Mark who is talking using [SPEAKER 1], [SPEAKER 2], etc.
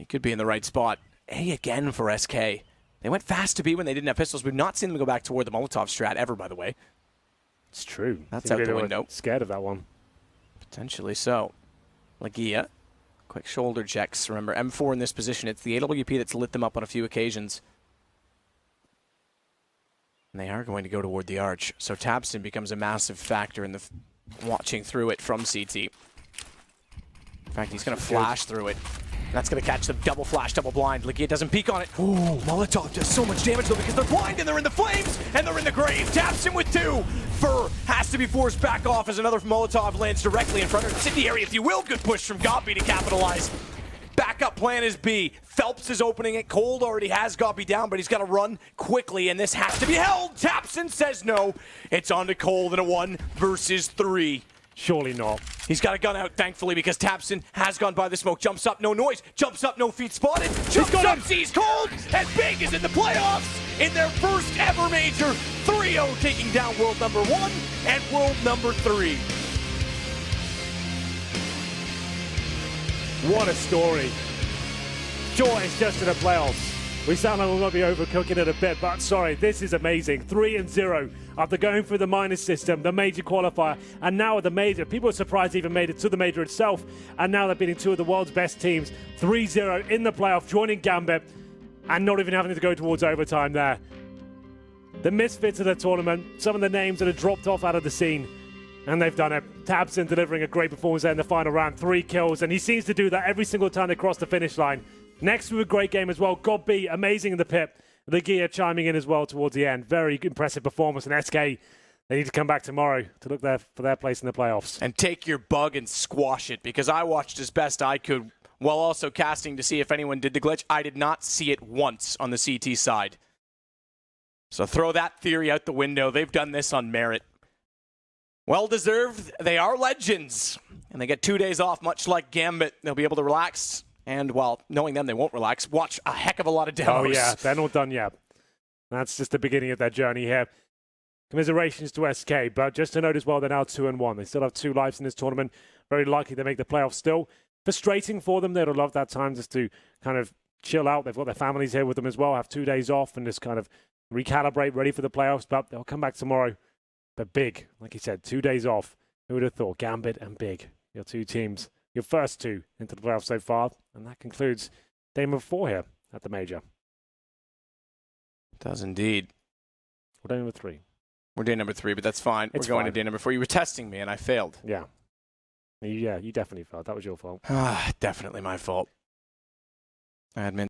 [SPEAKER 1] He could be in the right spot. A again for SK. They went fast to B when they didn't have pistols. We've not seen them go back toward the Molotov strat ever, by the way.
[SPEAKER 2] It's true.
[SPEAKER 1] That's out the window.
[SPEAKER 2] Scared of that one.
[SPEAKER 1] Potentially so. Lagia. Quick shoulder checks. Remember, M4 in this position. It's the AWP that's lit them up on a few occasions. And they are going to go toward the arch. So Tabson becomes a massive factor in the watching through it from CT. In fact, he's going to flash through it. That's going to catch them. Double flash, double blind. Lagia doesn't peek on it. Ooh, Molotov does so much damage though because they're blind and they're in the flames and they're in the grave. Tabson with 2. Fur has to be forced back off as another Molotov lands directly in front of incendiary, if you will. Good push from Goppy to capitalize. Backup plan is B. Phelps is opening it. Cold already has Goppy down, but he's got to run quickly, and this has to be held. Tabson says no. It's on to Cold in a 1 versus 3.
[SPEAKER 2] Surely not.
[SPEAKER 1] He's got a gun out, thankfully, because Tabson has gone by the smoke. Jumps up, no noise. Jumps up, no feet spotted. Jumps up, sees Cold, and BiG is in the playoffs in their first ever major. 3-0 taking down world number 1 and world number 3.
[SPEAKER 2] What a story. Sure, it's just in the playoffs. We sound like we might be overcooking it a bit, but sorry, this is amazing. 3-0 after going through the minors system, the major qualifier, and now at the major. People are surprised they even made it to the major itself, and now they're beating 2 of the world's best teams. 3-0 in the playoff, joining Gambit, and not even having to go towards overtime there. The misfits of the tournament, some of the names that have dropped off out of the scene, and they've done it. Tabson delivering a great performance there in the final round, 3 kills, and he seems to do that every single time they cross the finish line. Next with a great game as well. Goppy, amazing in the pit. The gear chiming in as well towards the end. Very impressive performance. And SK, they need to come back tomorrow to look there for their place in the playoffs.
[SPEAKER 1] And take your bug and squash it, because I watched as best I could while also casting to see if anyone did the glitch. I did not see it once on the CT side. So throw that theory out the window. They've done this on merit. Well-deserved. They are legends. And they get 2 days off, much like Gambit. They'll be able to relax. And while knowing them, they won't relax. Watch a heck of a lot of demos.
[SPEAKER 2] Oh, yeah. They're not done yet. That's just the beginning of their journey here. Commiserations to SK, but just to note as well, they're now 2-1. They still have 2 lives in this tournament. Very likely to make the playoffs still. Frustrating for them. They'd have loved that time just to kind of chill out. They've got their families here with them as well, have 2 days off and just kind of recalibrate, ready for the playoffs. But they'll come back tomorrow. But BiG, like you said, 2 days off. Who would have thought? Gambit and BiG, your 2 teams. Your first 2 into the playoffs so far. And that concludes day number 4 here at the major.
[SPEAKER 1] It does indeed.
[SPEAKER 2] Or day number 3.
[SPEAKER 1] We're day number 3, but that's fine. We're going to day number 4. You were testing me, and I failed.
[SPEAKER 2] Yeah. Yeah, you definitely failed. That was your fault.
[SPEAKER 1] Definitely my fault. Admin.